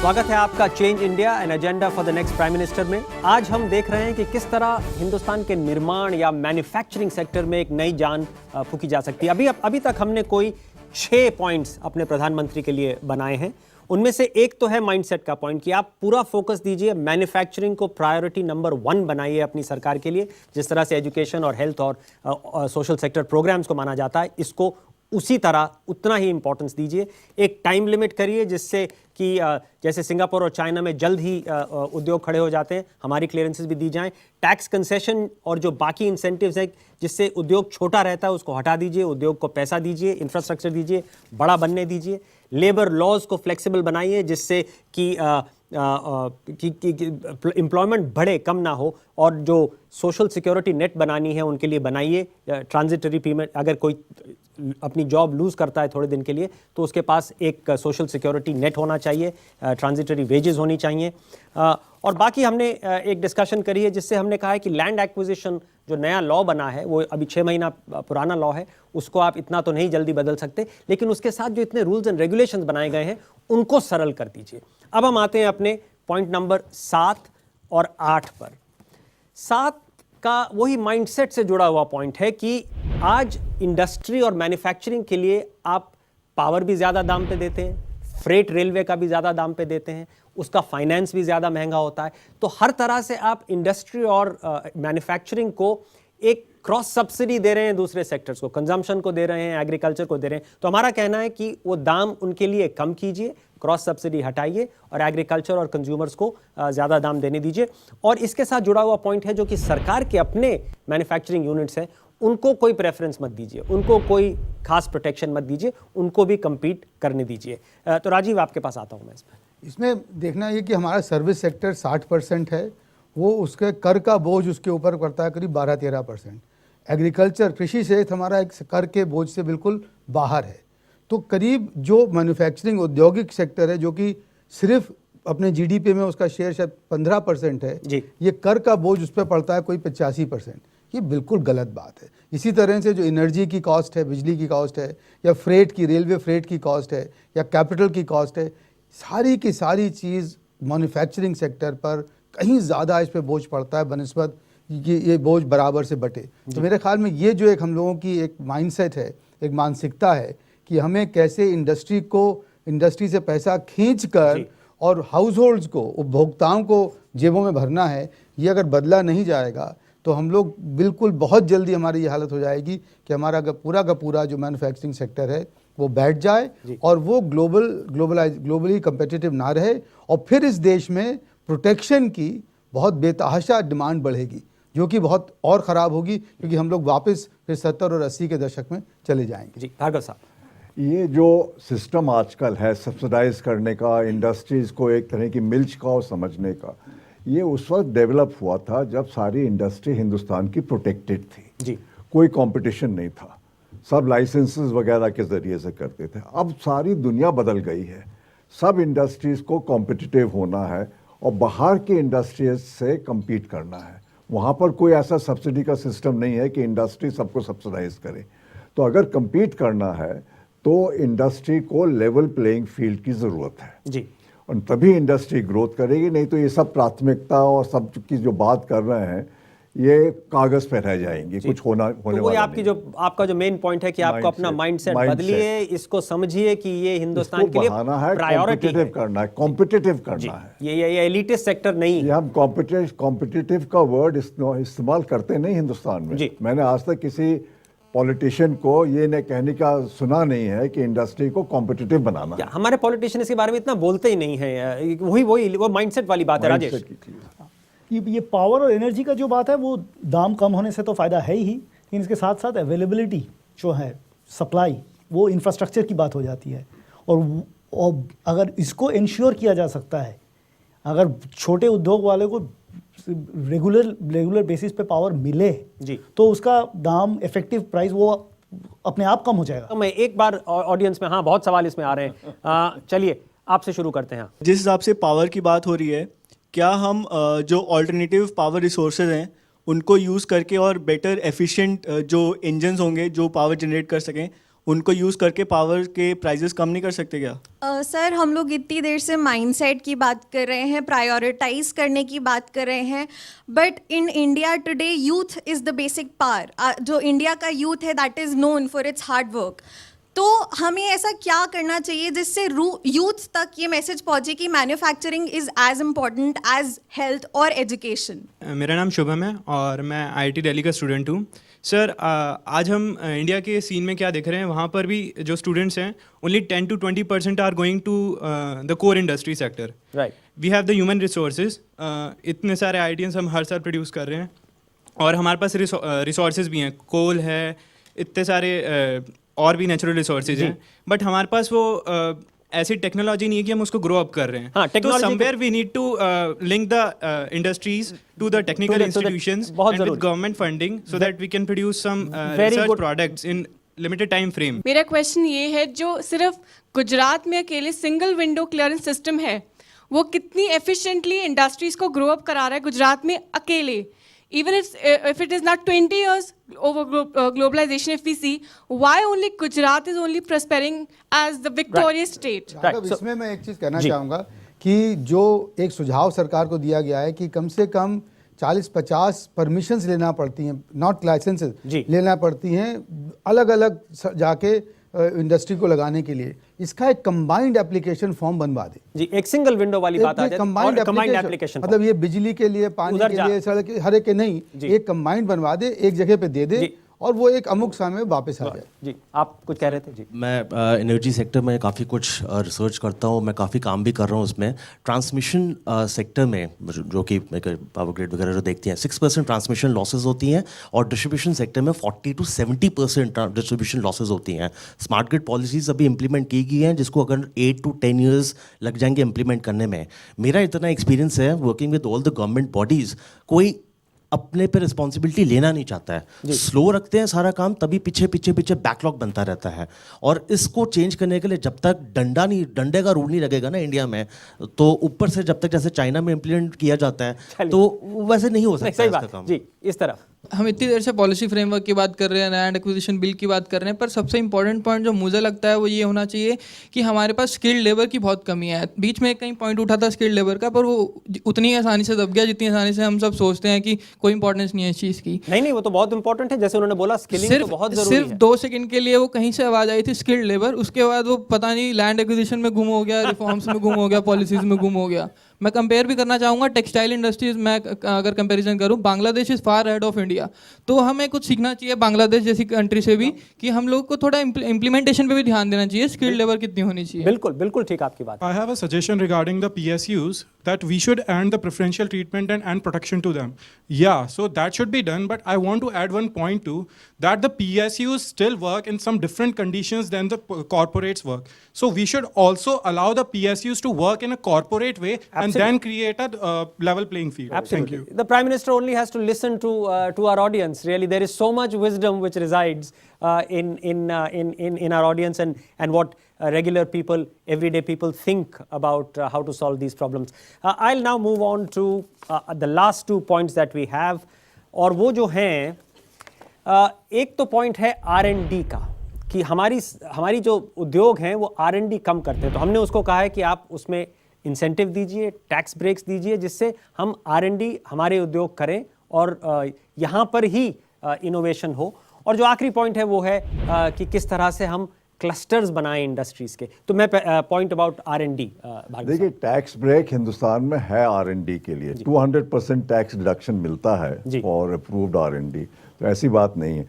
स्वागत है आपका change India an agenda for the next prime minister में। आज हम देख रहे हैं कि किस तरह हिंदुस्तान के निर्माण या मैन्युफैक्चरिंग सेक्टर में एक नई जान फूंकी जा सकती है। अभी तक हमने कोई 6 पॉइंट्स अपने प्रधानमंत्री के लिए बनाए हैं। उनमें से एक तो है माइंडसेट का पॉइंट कि आप पूरा फोकस दीजिए, मैन्युफैक्चरिंग को प्रायोरिटी नंबर 1 बनाइए अपनी सरकार के लिए। जिस तरह से एजुकेशन और हेल्थ और सोशल सेक्टर प्रोग्राम्स को माना जाता है, इसको उसी तरह उतना ही इंपॉर्टेंस दीजिए। एक टाइम लिमिट करिए जिससे कि जैसे सिंगापुर और चाइना में जल्द ही उद्योग खड़े हो जाते हैं, हमारी क्लियरेंसेस भी दी जाएं। टैक्स कंसेशन और जो बाकी इंसेंटिव्स हैं जिससे उद्योग छोटा रहता है उसको हटा दीजिए, उद्योग को पैसा दीजिए, इंफ्रास्ट्रक्चर दीजिए, बड़ा बनने दीजिए। लेबर लॉज को फ्लेक्सिबल बनाइए जिससे कि एम्प्लॉयमेंट बढ़े, कम ना हो, और जो सोशल सिक्योरिटी नेट बनानी है उनके लिए बनाइए। ट्रांजिटरी पेमेंट, अगर कोई अपनी जॉब लूज करता है थोड़े दिन के लिए तो उसके पास एक सोशल सिक्योरिटी नेट होना चाहिए, ट्रांजिटरी वेजेस होनी चाहिए। और बाकी हमने एक डिस्कशन करी है जिससे हमने कहा है कि लैंड एक्विजिशन जो नया लॉ बना है, वो अभी 6 महीना पुराना लॉ है, उसको आप इतना तो नहीं जल्दी बदल सकते, लेकिन उसके साथ जो इतने रूल्स एंड रेगुलेशंस बनाए गए हैं उनको सरल कर दीजिए। अब हम आते हैं अपने पॉइंट नंबर 7 और 8 पर। 7 का वही माइंडसेट से जुड़ा हुआ पॉइंट है कि आज इंडस्ट्री और मैन्युफैक्चरिंग के लिए आप पावर भी ज़्यादा दाम पे देते हैं, फ्रेट रेलवे का भी ज़्यादा दाम पे देते हैं, उसका फाइनेंस भी ज़्यादा महंगा होता है। तो हर तरह से आप इंडस्ट्री और मैन्युफैक्चरिंग को एक क्रॉस सब्सिडी दे रहे हैं, दूसरे सेक्टर्स को, कंजम्पशन को दे रहे हैं, एग्रीकल्चर को दे रहे हैं। तो हमारा कहना है कि वो दाम उनके लिए कम कीजिए, क्रॉस सब्सिडी हटाइए और एग्रीकल्चर और कंज्यूमर्स को ज़्यादा दाम देने दीजिए। और इसके साथ जुड़ा हुआ पॉइंट है जो कि सरकार के अपने मैन्युफैक्चरिंग यूनिट्स हैं, उनको कोई प्रेफरेंस मत दीजिए, उनको कोई खास प्रोटेक्शन मत दीजिए, उनको भी कम्पीट करने दीजिए। तो राजीव, आपके पास आता हूँ मैं इसमें देखना ये कि हमारा सर्विस सेक्टर 60% है, वो उसके कर का बोझ उसके ऊपर पड़ता है करीब 12-13%। एग्रीकल्चर, कृषि क्षेत्र हमारा एक कर के बोझ से बिल्कुल बाहर है। तो करीब जो मैन्युफैक्चरिंग औद्योगिक सेक्टर है जो कि सिर्फ अपने जीडीपी में उसका शेयर शायद 15% है, ये कर का बोझ उस पर पड़ता है कोई 85%। ये बिल्कुल गलत बात है। इसी तरह से जो एनर्जी की कॉस्ट है, बिजली की कॉस्ट है, या फ्रेट की, रेलवे फ्रेट की कॉस्ट है, या कैपिटल की कॉस्ट है, सारी की सारी चीज़ मैन्युफैक्चरिंग सेक्टर पर कहीं ज़्यादा इस पर बोझ पड़ता है बनिस्बत कि ये बोझ बराबर से बटे। तो मेरे ख्याल में ये जो एक हम लोगों की एक माइंडसेट है, एक मानसिकता है कि हमें कैसे इंडस्ट्री से पैसा खींच कर और हाउस होल्ड्स को, उपभोक्ताओं को जेबों में भरना है, ये अगर बदला नहीं जाएगा तो हम लोग बिल्कुल बहुत जल्दी हमारी ये हालत हो जाएगी कि हमारा का पूरा जो मैन्युफैक्चरिंग सेक्टर है वो बैठ जाए और वो ग्लोबली कंपेटिटिव ना रहे, और फिर इस देश में प्रोटेक्शन की बहुत बेतहाशा डिमांड बढ़ेगी जो कि बहुत और ख़राब होगी, क्योंकि हम लोग वापस फिर 70 और 80 के दशक में चले जाएंगे। जी भार्गव साहब, ये जो सिस्टम आजकल है सब्सिडाइज करने का, इंडस्ट्रीज़ को एक तरह की मिल्च काउ समझने का, ये उस वक्त डेवलप हुआ था जब सारी इंडस्ट्री हिंदुस्तान की प्रोटेक्टेड थी जी, कोई कंपटीशन नहीं था, सब लाइसेंसेस वगैरह के ज़रिए से करते थे। अब सारी दुनिया बदल गई है, सब इंडस्ट्रीज़ को कॉम्पिटिटिव होना है और बाहर की इंडस्ट्रीज से compete करना है। वहाँ पर कोई ऐसा सब्सिडी का सिस्टम नहीं है कि इंडस्ट्री सबको सब्सिडाइज करे। तो अगर compete करना है तो इंडस्ट्री को लेवल प्लेइंग फील्ड की ज़रूरत है जी, और तभी इंडस्ट्री ग्रोथ करेगी। नहीं तो ये सब प्राथमिकता और सब की जो बात कर रहे हैं ये कागज पे रह जाएंगी, कुछ होने तो वही आपकी जो आपका जो मेन पॉइंट है कि आपको अपना माइंडसेट बदलिए, इसको समझिए कि ये हिंदुस्तान के लिए प्रायोरिटी है, करना है, कॉम्पिटिटिव करना है। ये एलिटिस्ट सेक्टर नहीं है। हम कॉम्पिटिटिव का वर्ड इस्तेमाल करते नहीं हिंदुस्तान में। मैंने आज तक किसी पॉलिटिशियन को ये न कहने का सुना नहीं है कि इंडस्ट्री को कॉम्पिटिटिव बनाना है। हमारे पॉलिटिशियन इसके बारे में इतना बोलते ही नहीं है। वो माइंडसेट वाली बात है राजेश। ये पावर और एनर्जी का जो बात है वो दाम कम होने से तो फ़ायदा है ही, लेकिन इसके साथ साथ अवेलेबिलिटी जो है, सप्लाई, वो इंफ्रास्ट्रक्चर की बात हो जाती है। और अगर इसको इंश्योर किया जा सकता है, अगर छोटे उद्योग वाले को रेगुलर बेसिस पे पावर मिले जी, तो उसका दाम, इफेक्टिव प्राइस वो अपने आप कम हो जाएगा। तो मैं एक बार ऑडियंस में, हाँ बहुत सवाल इसमें आ रहे हैं, चलिए आपसे शुरू करते हैं। जिस हिसाब से पावर की बात हो रही है, क्या हम जो ऑल्टरनेटिव पावर रिसोर्सेज हैं उनको यूज़ करके और बेटर एफिशिएंट जो इंजन्स होंगे जो पावर जनरेट कर सकें, उनको यूज़ करके पावर के प्राइजेस कम नहीं कर सकते क्या? सर हम लोग इतनी देर से माइंडसेट की बात कर रहे हैं, प्रायोरिटाइज करने की बात कर रहे हैं, but in India today youth is the basic power. जो इंडिया का यूथ है that is known for its hard work. तो हमें ऐसा क्या करना चाहिए जिससे यूथ तक ये मैसेज पहुंचे कि manufacturing is as important as health और एजुकेशन? मेरा नाम शुभम है और मैं IIT दिल्ली का स्टूडेंट हूँ. सर आज हम इंडिया के सीन में क्या देख रहे हैं, वहाँ पर भी जो स्टूडेंट्स हैं only 10 to 20% are going to the core industry sector. Right. We have the human resources. इतने सारे IITians हम हर साल प्रोड्यूस कर रहे हैं और हमारे पास रिसोर्सेज भी हैं, कोल है, इतने सारे और भी नेचुरल रिसोर्सेज हैं, बट हमारे पास वो ऐसी टेक्नोलॉजी नहीं है कि हम उसको ग्रो अप कर रहे हैं. तो somewhere we need to link the industries to the technical institutions and with government funding so that we can produce some research products in limited time frame. मेरा क्वेश्चन ये है, जो सिर्फ गुजरात में अकेले सिंगल विंडो क्लियरेंस सिस्टम है, वो कितनी एफिशिएंटली इंडस्ट्रीज को ग्रो अप करा रहा है गुजरात में अकेले? Even if it is not 20 years over globalization, if we see, why only Gujarat is only prospering as the victorious state? इसमें मैं एक चीज़ कहना चाहूँगा कि जो एक सुझाव सरकार को दिया गया है कि कम से कम 40-50 परमिशंस लेना पड़ती हैं, नॉट लाइसेंसेस लेना पड़ती हैं अलग अलग जाके इंडस्ट्री को लगाने के लिए. इसका एक कंबाइंड एप्लीकेशन फॉर्म बनवा दे. जी, एक सिंगल विंडो वाली बात आ जाए. कंबाइंड एप्लीकेशन मतलब ये बिजली के लिए, पानी के लिए, सड़क के हर एक के नहीं, एक कंबाइंड बनवा दे, एक जगह पे दे दे और वो एक अमुक समय में वापस आ जाए. जी, आप कुछ कह रहे थे? जी, मैं एनर्जी सेक्टर में काफ़ी कुछ रिसर्च करता हूँ, मैं काफ़ी काम भी कर रहा हूँ उसमें. ट्रांसमिशन सेक्टर में जो कि पावर ग्रिड वगैरह जो देखती हैं, 6% ट्रांसमिशन लॉसेज होती हैं और डिस्ट्रीब्यूशन सेक्टर में 40 to 70% डिस्ट्रीब्यूशन लॉसेज होती हैं. स्मार्ट ग्रिड पॉलिसीज अभी इंप्लीमेंट की गई हैं जिसको अगर 8 to 10 years लग जाएंगे इंप्लीमेंट करने में. मेरा इतना एक्सपीरियंस है working with all the government bodies, कोई अपने पे रिस्पॉन्सिबिलिटी लेना नहीं चाहता है. स्लो रखते हैं सारा काम, तभी पीछे पीछे पीछे बैकलॉग बनता रहता है. और इसको चेंज करने के लिए जब तक डंडे का रूल नहीं लगेगा ना इंडिया में, तो ऊपर से जब तक जैसे चाइना में इम्प्लीमेंट किया जाता है तो वैसे नहीं हो सकता इसका काम. जी, इस तरफ हम इतनी देर से पॉलिसी फ्रेमवर्क की बात कर रहे हैं, लैंड एक्विजिशन बिल की बात कर रहे हैं, पर सबसे इंपॉर्टेंट पॉइंट जो मुझे लगता है वो ये होना चाहिए कि हमारे पास स्किल्ड लेबर की बहुत कमी है. बीच में कहीं पॉइंट उठा था स्किल्ड लेबर का, पर वो उतनी आसानी से दब गया जितनी आसानी से हम सब सोचते हैं कि कोई इंपॉर्टेंस नहीं है इस चीज़ की. नहीं, वो तो बहुत इंपॉर्टेंट है. जैसे उन्होंने बोला, स्किलिंग तो बहुत जरूरी है. सिर्फ 2 सेकंड के लिए वो कहीं से आवाज आई थी स्किल्ड लेबर, उसके बाद वो पता नहीं लैंड एक्विजिशन में गुम हो गया, रिफॉर्म्स में गुम हो गया, पॉलिसीज में गुम हो गया. मैं कंपेयर भी करना चाहूँगा टेक्सटाइल इंडस्ट्रीज में, अगर कंपैरिजन करूँ, Bangladesh is far ahead of India. तो हमें कुछ सीखना चाहिए बांग्लादेश जैसी कंट्री से भी कि हम लोग को थोड़ा इम्प्लीमेंटेशन पे भी ध्यान देना चाहिए. स्किल्ड लेबर कितनी होनी चाहिए. बिल्कुल बिल्कुल ठीक आपकी बात. I have a suggestion regarding the PSUs that we should end the preferential treatment and protection to them. Yeah, so that should be done, but I want to add one point too, that the PSUs still work in some different conditions than the corporates work. So we should also allow the PSUs to work in a corporate way and then create a level playing field. Absolutely. Thank you. The Prime Minister only has to listen to our audience. Really, there is so much wisdom which resides in our audience and what regular people, everyday people think about how to solve these problems. I'll now move on to the last 2 points that we have. और वो जो हैं, एक तो point है R&D का, कि हमारी जो उद्योग हैं वो R&D कम करते हैं. तो हमने उसको कहा है कि आप उसमें इंसेंटिव दीजिए, टैक्स ब्रेक्स दीजिए, जिससे हम R&D हमारे उद्योग करें और यहाँ पर ही इनोवेशन हो. और जो आखिरी पॉइंट है वो है कि किस तरह से हम क्लस्टर्स बनाएं इंडस्ट्रीज के. तो मैं पॉइंट अबाउट R&D. देखिए, टैक्स ब्रेक हिंदुस्तान में है R&D के लिए. 200% टैक्स डिडक्शन मिलता है और अप्रूव्ड R&D. तो ऐसी बात नहीं है.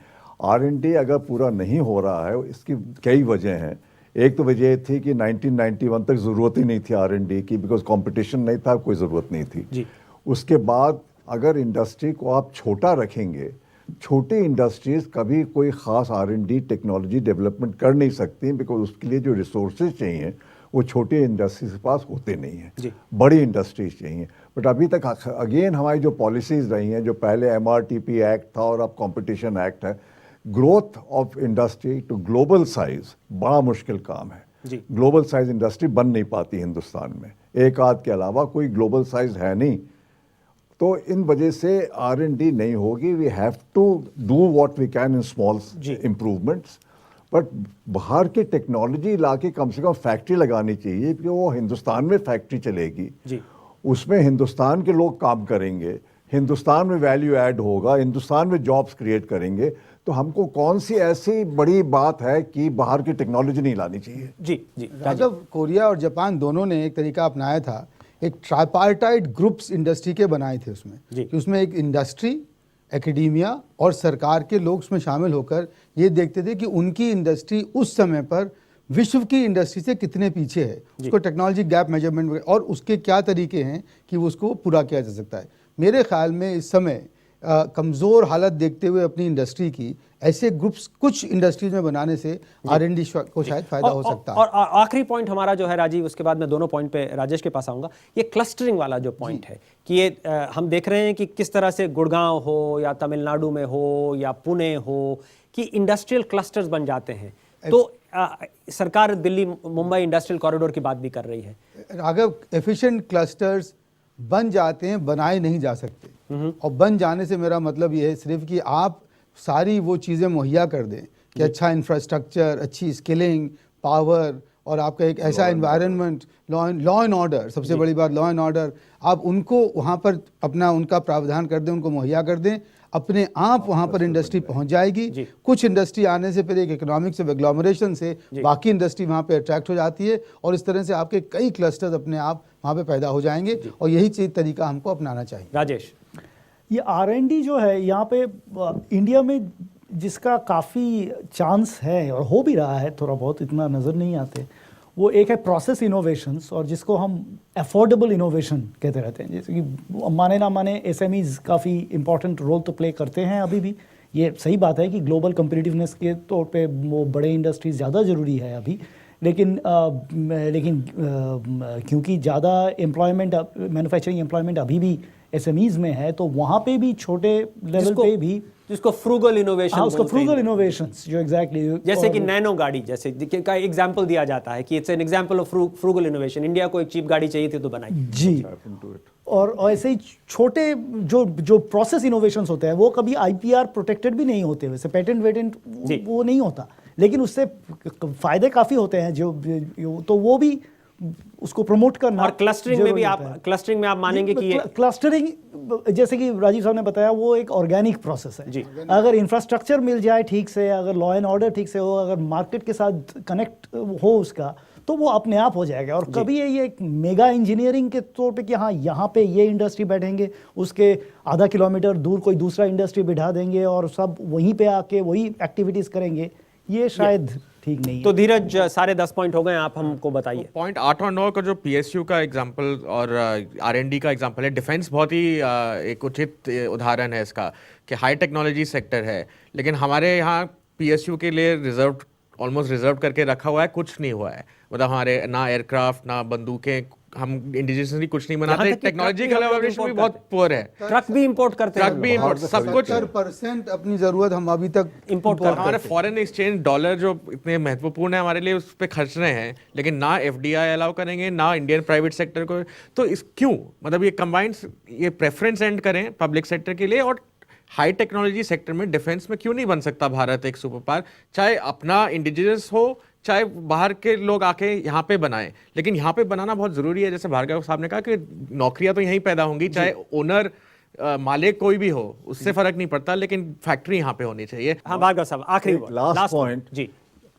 R&D अगर पूरा नहीं हो रहा है, इसकी कई वजह हैं. एक तो वजह थी कि 1991 तक ज़रूरत ही नहीं थी R&D की, बिकॉज कंपटीशन नहीं था, कोई ज़रूरत नहीं थी. उसके बाद अगर इंडस्ट्री को आप छोटा रखेंगे, छोटी इंडस्ट्रीज कभी कोई ख़ास R&D टेक्नोलॉजी डेवलपमेंट कर नहीं सकती, बिकॉज उसके लिए जो रिसोर्सेज चाहिए वो छोटी इंडस्ट्रीज के पास होते नहीं हैं. बड़ी इंडस्ट्रीज चाहिए. बट अभी तक अगेन हमारी जो पॉलिसीज़ रही हैं, जो पहले MRTP एक्ट था और अब कॉम्पिटिशन एक्ट है, growth of industry to global size बड़ा मुश्किल काम है. ग्लोबल साइज इंडस्ट्री बन नहीं पाती हिंदुस्तान में, एक आध के अलावा कोई ग्लोबल साइज है नहीं. तो इन वजह से R&D नहीं होगी. We have to do what we can in small improvements. But बाहर की टेक्नोलॉजी ला के कम से कम फैक्ट्री लगानी चाहिए कि वो हिंदुस्तान में फैक्ट्री चलेगी जी, उसमें हिंदुस्तान के लोग काम करेंगे, हिंदुस्तान में वैल्यू ऐड होगा, हिंदुस्तान में जॉब्स क्रिएट करेंगे। तो हमको कौन सी ऐसी बड़ी बात है कि बाहर की टेक्नोलॉजी नहीं लानी चाहिए? जी जी। राघव, कोरिया और जापान दोनों ने एक तरीका अपनाया था, एक ट्राइपार्टाइट ग्रुप्स इंडस्ट्री के बनाए थे उसमें, कि उसमें एक इंडस्ट्री, एकेडेमिया और सरकार के लोग उसमें शामिल होकर ये देखते थे कि उनकी इंडस्ट्री उस समय पर विश्व की इंडस्ट्री से कितने पीछे है, उसको टेक्नोलॉजी गैप मेजरमेंट और उसके क्या तरीके हैं कि उसको पूरा किया जा सकता है। मेरे ख्याल में इस समय कमज़ोर हालत देखते हुए अपनी इंडस्ट्री की ऐसे ग्रुप्स कुछ इंडस्ट्रीज में बनाने से R&D को शायद फायदा हो सकता है। और आखिरी पॉइंट हमारा जो है राजीव, उसके बाद मैं दोनों पॉइंट पे राजेश के पास आऊंगा। ये क्लस्टरिंग वाला जो पॉइंट है कि ये हम देख रहे हैं कि किस तरह से गुड़गांव हो या तमिलनाडु में हो या पुणे हो कि इंडस्ट्रियल क्लस्टर्स बन जाते हैं। तो सरकार दिल्ली मुंबई इंडस्ट्रियल कॉरिडोर की बात भी कर रही है। राघव, एफिशिएंट क्लस्टर्स बन जाते हैं, बनाए नहीं जा सकते। और बन जाने से मेरा मतलब ये है सिर्फ कि आप सारी वो चीज़ें मुहैया कर दें कि अच्छा इंफ्रास्ट्रक्चर, अच्छी स्किलिंग, पावर और आपका एक ऐसा एनवायरनमेंट, लॉ एंड ऑर्डर, सबसे बड़ी बात लॉ एंड ऑर्डर, आप उनको वहाँ पर अपना उनका प्रावधान कर दें, उनको मुहैया कर दें, अपने आप वहाँ पर इंडस्ट्री पहुँच जाएगी। कुछ इंडस्ट्री आने से फिर एक इकोनॉमिक्स एग्लोमरेशन से बाकी इंडस्ट्री वहाँ पे अट्रैक्ट हो जाती है और इस तरह से आपके कई क्लस्टर्स अपने आप वहाँ पे पैदा हो जाएंगे और यही चीज़ तरीका हमको अपनाना चाहिए। राजेश, ये R&D जो है यहाँ पे इंडिया में जिसका काफ़ी चांस है और हो भी रहा है, थोड़ा बहुत इतना नज़र नहीं आते, वो एक है प्रोसेस इनोवेशंस और जिसको हम अफोर्डेबल इनोवेशन कहते रहते हैं। जैसे कि माने ना माने SMEs काफ़ी इंपॉर्टेंट रोल तो प्ले करते हैं अभी भी। ये सही बात है कि ग्लोबल कम्पिटिटिवनेस के तौर पे वो बड़े इंडस्ट्रीज ज़्यादा ज़रूरी है अभी, लेकिन क्योंकि ज़्यादा एम्प्लॉयमेंट, मैन्युफैक्चरिंग एम्प्लॉयमेंट अभी भी SMEs में है, तो वहाँ पे भी छोटे लेवल पे भी जिसको फ्रूगल इनोवेशन, उसको फ्रूगल इनोवेशंस जो एग्जैक्टली जैसे कि नैनो गाड़ी जैसे का एग्जांपल दिया जाता है कि it's an example of frugal innovation. India को एक चीप गाड़ी चाहिए थी तो बनाई जी। और ऐसे ही छोटे जो प्रोसेस इनोवेशंस होते हैं वो कभी IPR प्रोटेक्टेड भी नहीं होते, वैसे पेटेंट वेटेंट वो नहीं होता, लेकिन उससे फायदे काफ़ी होते हैं जो तो वो भी उसको प्रमोट करना। और क्लस्टरिंग में भी क्लस्टरिंग में आप मानेंगे कि क्लस्टरिंग जैसे कि राजीव साहब ने बताया वो एक ऑर्गेनिक प्रोसेस है जी। अगर इंफ्रास्ट्रक्चर मिल जाए ठीक से, अगर लॉ एंड ऑर्डर ठीक से हो, अगर मार्केट के साथ कनेक्ट हो उसका, तो वो अपने आप हो जाएगा। और कभी ये एक मेगा इंजीनियरिंग के तौर पे कि हाँ यहाँ पे ये इंडस्ट्री बैठेंगे, उसके आधा किलोमीटर दूर कोई दूसरा इंडस्ट्री बिठा देंगे और सब वहीं पे आके वही एक्टिविटीज़ करेंगे, ये शायद ठीक नहीं। तो धीरज, 10.5 पॉइंट हो गए, आप हमको बताइए। पॉइंट 8 और 9 का जो PSU का एग्जांपल और R&D का एग्जांपल है, डिफेंस बहुत ही एक उचित उदाहरण है इसका कि हाई टेक्नोलॉजी सेक्टर है, लेकिन हमारे यहाँ PSU के लिए ऑलमोस्ट रिजर्व करके रखा हुआ है, कुछ नहीं हुआ है। मतलब हमारे ना एयरक्राफ्ट ना बंदूकें, हम इंडिजिनियसली कुछ नहीं बनाते, टेक्नोलॉजी कोलैबोरेशन भी बहुत पुअर है। ट्रक भी इंपोर्ट करते हैं, ट्रक भी इंपोर्ट, सब कुछ 70% अपनी जरूरत हम अभी तक इंपोर्ट करते हैं। हमारे फॉरेन एक्सचेंज डॉलर जो इतने महत्वपूर्ण है हमारे लिए, उस पर खर्च रहे हैं, लेकिन ना FDI अलाउ करेंगे ना इंडियन प्राइवेट सेक्टर को। तो इस क्यों, मतलब ये कंबाइंड, ये प्रेफरेंस एंड करें पब्लिक सेक्टर के लिए, और हाई टेक्नोलॉजी सेक्टर में डिफेंस में क्यों नहीं बन सकता भारत एक सुपर पावर, चाहे अपना इंडिजिनस हो चाहे बाहर के लोग आके यहाँ पे बनाएं, लेकिन यहाँ पे बनाना बहुत जरूरी है। जैसे भार्गव साहब ने कहा कि नौकरियां तो यहीं पैदा होंगी, चाहे ओनर मालिक कोई भी हो, उससे फर्क नहीं पड़ता, लेकिन फैक्ट्री यहाँ पे होनी चाहिए। हाँ भार्गव साहब, आखिरी लास्ट पॉइंट जी।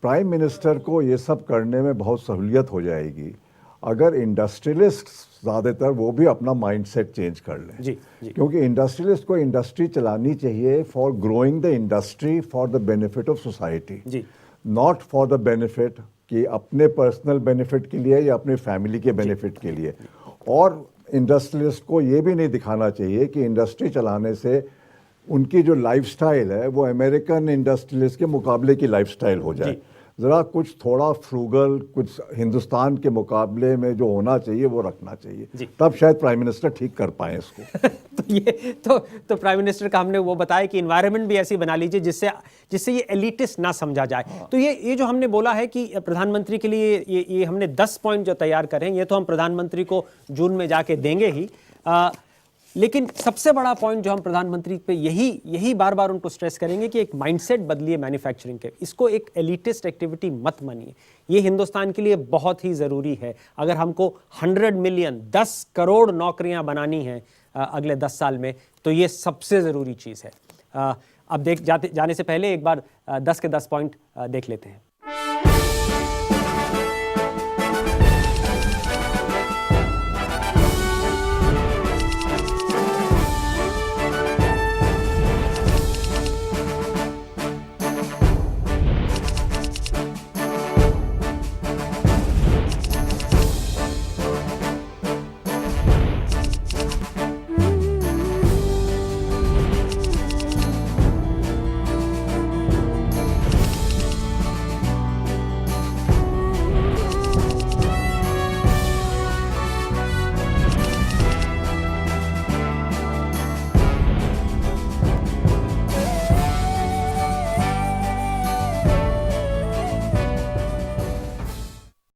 प्राइम मिनिस्टर को ये सब करने में बहुत सहूलियत हो जाएगी अगर इंडस्ट्रियलिस्ट ज़्यादातर वो भी अपना माइंडसेट चेंज कर लें जी। क्योंकि इंडस्ट्रियलिस्ट को इंडस्ट्री चलानी चाहिए for growing the industry for the benefit of society, not for the benefit कि अपने पर्सनल बेनिफिट के लिए या अपने फैमिली के बेनिफिट के लिए। और इंडस्ट्रियलिस्ट को ये भी नहीं दिखाना चाहिए कि इंडस्ट्री चलाने से उनकी जो लाइफस्टाइल है वो अमेरिकन इंडस्ट्रियलिस्ट के मुकाबले की लाइफस्टाइल हो जाए। ज़रा कुछ थोड़ा फ्रूगल, कुछ हिंदुस्तान के मुकाबले में जो होना चाहिए वो रखना चाहिए, तब शायद प्राइम मिनिस्टर ठीक कर पाए इसको। तो प्राइम मिनिस्टर का हमने वो बताया कि इन्वायरमेंट भी ऐसी बना लीजिए जिससे ये एलिटिस्ट ना समझा जाए। तो ये जो हमने बोला है कि प्रधानमंत्री के लिए ये हमने 10 पॉइंट जो तैयार करें, ये तो हम प्रधानमंत्री को जून में जाके देंगे ही। लेकिन सबसे बड़ा पॉइंट जो हम प्रधानमंत्री पे यही बार बार उनको स्ट्रेस करेंगे कि एक माइंडसेट बदलिए मैन्युफैक्चरिंग के, इसको एक एलिटिस्ट एक्टिविटी मत मानिए। ये हिंदुस्तान के लिए बहुत ही ज़रूरी है। अगर हमको 100 मिलियन 10 करोड़ नौकरियां बनानी हैं अगले 10 साल में, तो ये सबसे ज़रूरी चीज़ है। अब जाने से पहले एक बार 10 के 10 पॉइंट देख लेते हैं।